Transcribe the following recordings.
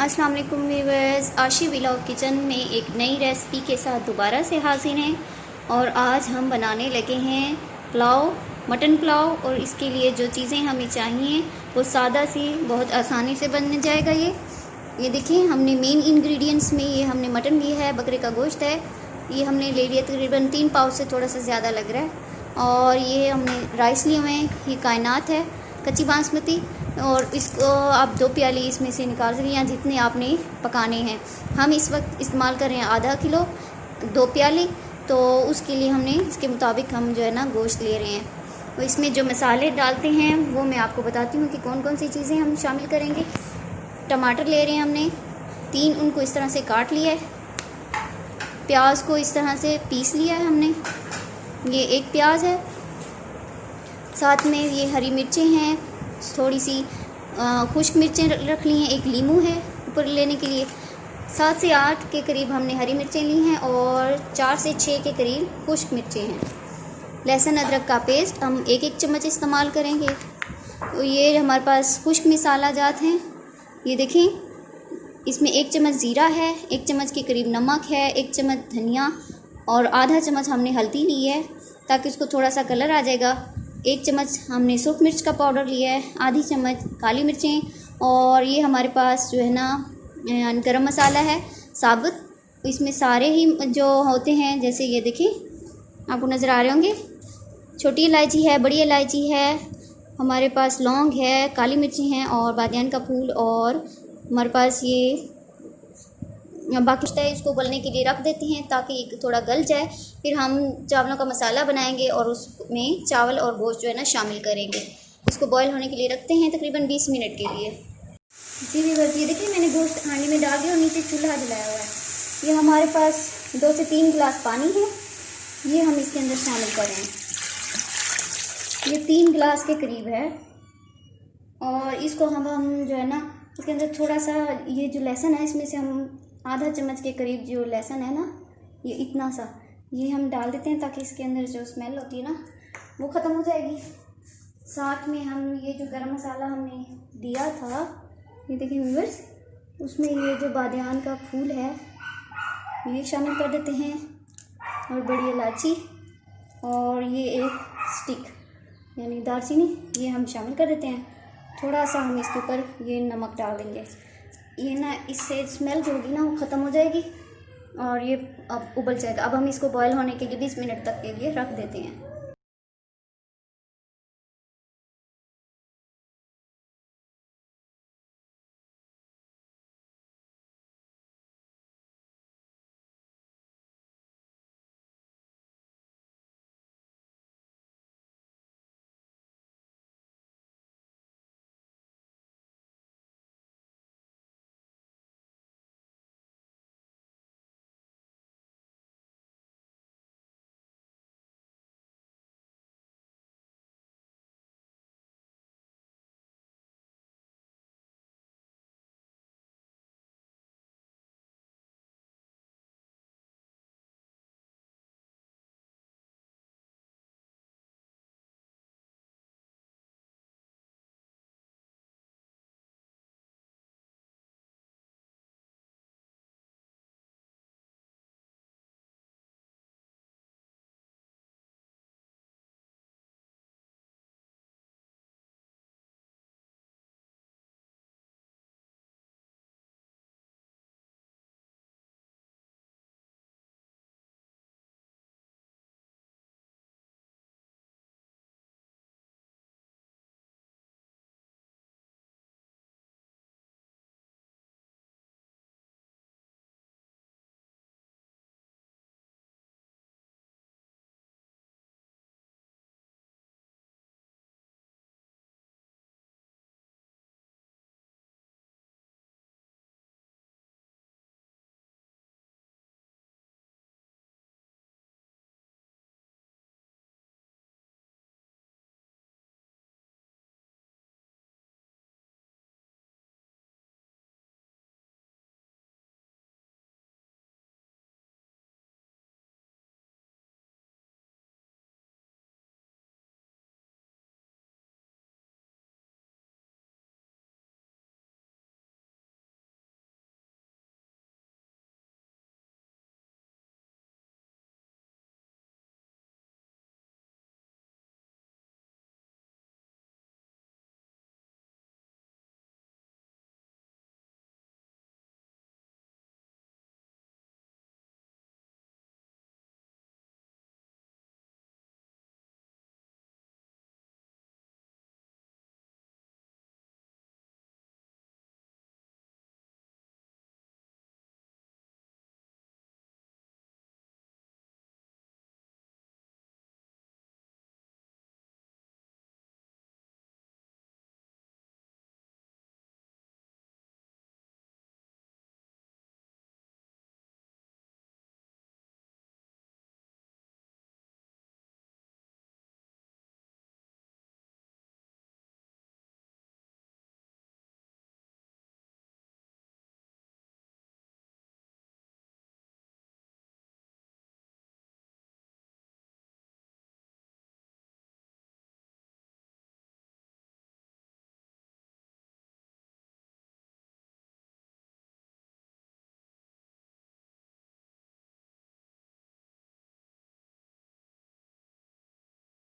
अस्सलाम वालेकुम व्यूअर्स, आशी व्लॉग किचन में एक नई रेसिपी के साथ दोबारा से हाजिर हैं। और आज हम बनाने लगे हैं पुलाव, मटन पुलाव। और इसके लिए जो चीज़ें हमें चाहिए वो सादा सी बहुत आसानी से बन जाएगा। ये देखिए, हमने मेन इंग्रेडिएंट्स में ये हमने मटन लिया है, बकरे का गोश्त है। ये हमने ले लिया तकरीबन 3 पाव से थोड़ा सा ज़्यादा लग रहा है। और ये हमने राइस लिए हुए हैं, ये कायनात है कच्ची बासमती। और इसको आप 2 प्याली इसमें से निकाल सकें या जितने आपने पकाने हैं। हम इस वक्त इस्तेमाल कर रहे हैं आधा किलो 2 प्याली, तो उसके लिए हमने इसके मुताबिक हम जो है ना गोश्त ले रहे हैं। तो इसमें जो मसाले डालते हैं वो मैं आपको बताती हूँ कि कौन कौन सी चीज़ें हम शामिल करेंगे। टमाटर ले रहे हैं हमने 3, उनको इस तरह से काट लिया है। प्याज को इस तरह से पीस लिया है हमने, ये 1 प्याज है। साथ में ये हरी मिर्चें हैं, थोड़ी सी खुश्क मिर्चें रख ली हैं, 1 लीमू है ऊपर लेने के लिए। 7 से 8 के करीब हमने हरी मिर्चें ली हैं और 4 से 6 के करीब खुश्क मिर्चें हैं। लहसुन अदरक का पेस्ट हम 1-1 चम्मच इस्तेमाल करेंगे। तो ये हमारे पास खुश्क मसाला जात हैं, ये देखें। इसमें 1 चम्मच ज़ीरा है, 1 चम्मच के करीब नमक है, 1 चम्मच धनिया और आधा चम्मच हमने हल्दी ली है ताकि उसको थोड़ा सा कलर आ जाएगा। 1 चम्मच हमने सूख मिर्च का पाउडर लिया है, आधी चम्मच काली मिर्चें। और ये हमारे पास जो है ना गरम मसाला है साबुत। इसमें सारे ही जो होते हैं, जैसे ये देखिए आपको नज़र आ रहे होंगे, छोटी इलायची है, बड़ी इलायची है, हमारे पास लौंग है, काली मिर्ची हैं और बादियान का फूल। और हमारे पास ये बाकी है, इसको उबलने के लिए रख देते हैं ताकि थोड़ा गल जाए। फिर हम चावलों का मसाला बनाएंगे और उसमें चावल और गोश्त जो है ना शामिल करेंगे। इसको बॉईल होने के लिए रखते हैं तकरीबन 20 मिनट के लिए। जी बस ये देखिए, मैंने गोश्त हांडी में डाल दिया और नीचे चूल्हा जलाया हुआ है। ये हमारे पास 2 से 3 गिलास पानी है, ये हम इसके अंदर शामिल कर रहे हैं। ये 3 गिलास के करीब है। और इसको हम जो है ना इसके अंदर थोड़ा सा ये जो लहसुन है, इसमें से हम आधा चम्मच के करीब जो लहसुन है ना, ये इतना सा ये हम डाल देते हैं ताकि इसके अंदर जो स्मेल होती है ना वो ख़त्म हो जाएगी। साथ में हम ये जो गरम मसाला हमने दिया था, ये देखिए व्यूअर्स, उसमें ये जो बादियान का फूल है ये शामिल कर देते हैं और बड़ी इलायची और ये 1 स्टिक यानी दालचीनी, ये हम शामिल कर देते हैं। थोड़ा सा हम इसके ऊपर ये नमक डाल देंगे। ये ना इससे स्मेल जो होगी ना वो ख़त्म हो जाएगी और ये अब उबल जाएगा। अब हम इसको बॉयल होने के लिए 20 मिनट तक के लिए रख देते हैं।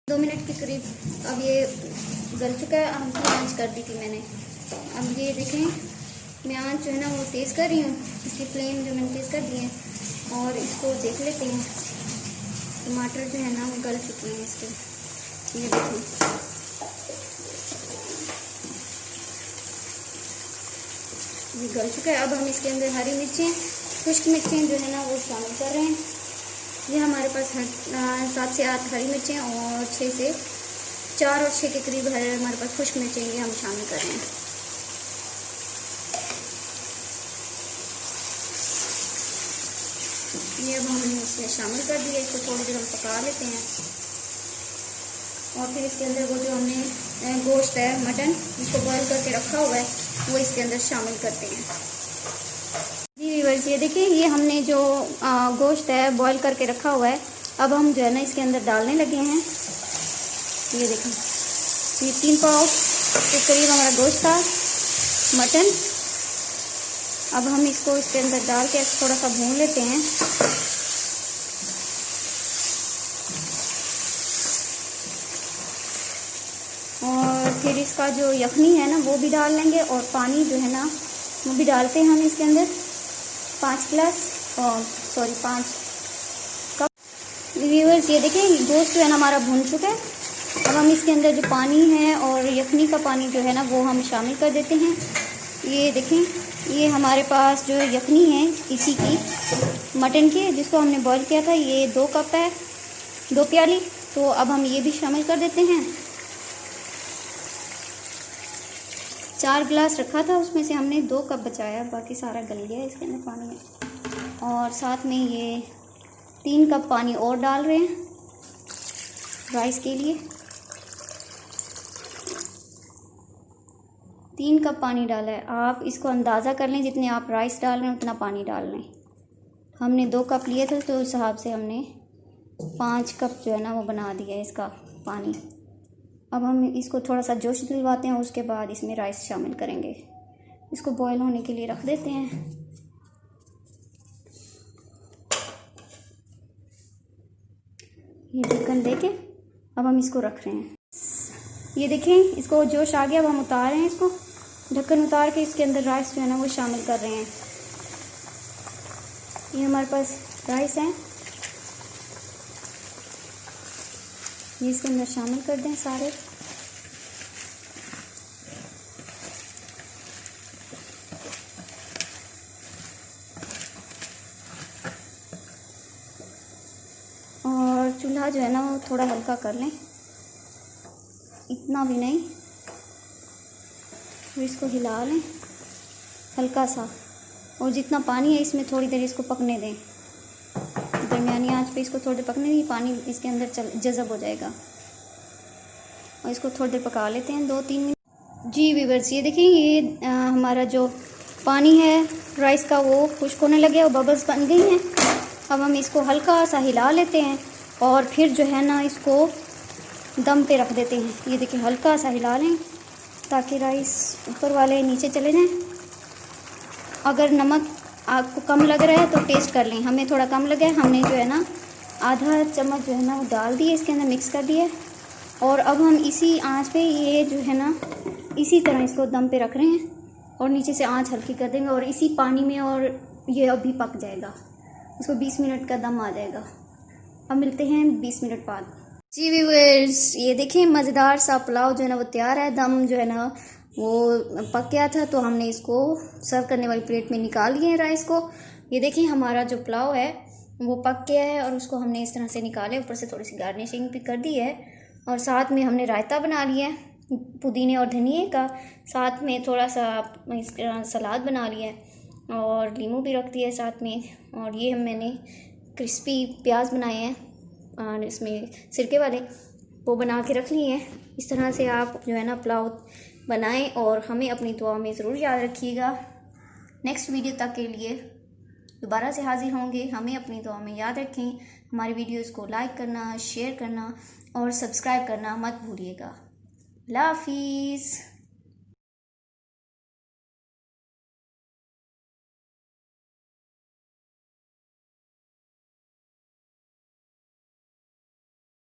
2 मिनट के करीब अब ये गल चुका है। हल्की आंच कर दी थी मैंने। अब ये देखें, मैं आंच जो है ना वो तेज़ कर रही हूँ, इसकी फ्लेम जो मैंने तेज़ कर दी है। और इसको देख लेते हैं, टमाटर जो है ना वो गल चुके हैं इसके, ये देखें। ये गल चुका है। अब हम इसके अंदर हरी मिर्चें, खुश्क मिर्चें जो है ना वो शामिल कर रहे हैं। ये हमारे पास 7 से 8 हरी मिर्चें और 6 से 4 और 6 के करीब हमारे पास खुश्क मिर्चें, ये हम शामिल कर रहे हैं। ये अब हमने इसमें शामिल कर दिया। इसको थोड़ी देर हम पका लेते हैं और फिर इसके अंदर वो जो हमने गोश्त है मटन जिसको बॉईल करके रखा हुआ है वो इसके अंदर शामिल करते हैं। जी व्यूअर्स, ये देखिए, ये हमने जो गोश्त है बॉईल करके रखा हुआ है, अब हम जो है ना इसके अंदर डालने लगे हैं। ये देखें, ये 3 पाव के करीब हमारा गोश्त था मटन। अब हम इसको इसके अंदर डाल के थोड़ा सा भून लेते हैं। और फिर इसका जो यखनी है ना वो भी डाल लेंगे और पानी जो है ना वो भी डालते हैं हम इसके अंदर 5 कप। व्यूअर्स, ये देखें, गोश्त जो है ना हमारा भून चुका है। अब हम इसके अंदर जो पानी है और यखनी का पानी जो है ना वो हम शामिल कर देते हैं। ये देखें, ये हमारे पास जो यखनी है इसी की मटन की, जिसको हमने बॉईल किया था, ये 2 कप है, 2 प्याली। तो अब हम ये भी शामिल कर देते हैं। 4 गिलास रखा था, उसमें से हमने 2 कप बचाया, बाकी सारा गल गया इसके अंदर पानी में। और साथ में ये 3 कप पानी और डाल रहे हैं राइस के लिए। 3 कप पानी डाला है। आप इसको अंदाज़ा कर लें, जितने आप राइस डाल रहे हैं उतना पानी डाल लें। हमने 2 कप लिए थे तो उस हिसाब से हमने 5 कप जो है ना वो बना दिया इसका पानी। अब हम इसको थोड़ा सा जोश दिलवाते हैं, उसके बाद इसमें राइस शामिल करेंगे। इसको बॉईल होने के लिए रख देते हैं। ये ढक्कन देके अब हम इसको रख रहे हैं। ये देखें, इसको जोश आ गया। अब हम उतार रहे हैं इसको, ढक्कन उतार के इसके अंदर राइस जो है ना वो शामिल कर रहे हैं। ये हमारे पास राइस हैं, ये इसके अंदर शामिल कर दें सारे। और चूल्हा जो है ना वो थोड़ा हल्का कर लें, इतना भी नहीं। फिर इसको हिला लें हल्का सा, और जितना पानी है इसमें थोड़ी देर इसको पकने दें। दरमियानी आंच पे इसको थोड़ी देर पकने दें, पानी इसके अंदर जज़ब हो जाएगा। और इसको थोड़ी देर पका लेते हैं, 2-3 मिनट। जी व्यूअर्स, ये देखिए, ये हमारा जो पानी है राइस का वो खुश्क होने लगे और बबल्स बन गई हैं। अब हम इसको हल्का सा हिला लेते हैं और फिर जो है ना इसको दम पे रख देते हैं। ये देखिए, हल्का सा हिला लें ताकि राइस ऊपर वाले नीचे चले जाएं। अगर नमक आपको कम लग रहा है तो टेस्ट कर लें। हमें थोड़ा कम लगा है, हमने जो है ना आधा चम्मच जो है ना वो डाल दिए इसके अंदर, मिक्स कर दिए। और अब हम इसी आंच पे ये जो है ना इसी तरह इसको दम पे रख रहे हैं और नीचे से आंच हल्की कर देंगे और इसी पानी में, और ये अभी पक जाएगा। इसको 20 मिनट का दम आ जाएगा। अब मिलते हैं 20 मिनट बाद। जी व्यूअर्स, ये देखें, मज़ेदार सा पुलाव जो है ना वो तैयार है। दम जो है ना वो पक गया था तो हमने इसको सर्व करने वाली प्लेट में निकाल लिए हैं राइस को। ये देखिए, हमारा जो पुलाव है वो पक गया है और उसको हमने इस तरह से निकाले, ऊपर से थोड़ी सी गार्निशिंग भी कर दी है। और साथ में हमने रायता बना लिया है पुदीने और धनिए का, साथ में थोड़ा सा सलाद बना लिया है और लीमू भी रख दिया है साथ में। और ये मैंने क्रिस्पी प्याज बनाए हैं इसमें सिरके वाले, वो बना के रख लिए हैं। इस तरह से आप जो है ना पुलाव बनाएं और हमें अपनी दुआ में ज़रूर याद रखिएगा। नेक्स्ट वीडियो तक के लिए दोबारा से हाजिर होंगे। हमें अपनी दुआ में याद रखें। हमारी वीडियोज़ को लाइक करना, शेयर करना और सब्सक्राइब करना मत भूलिएगा। अल्लाह हाफिज़।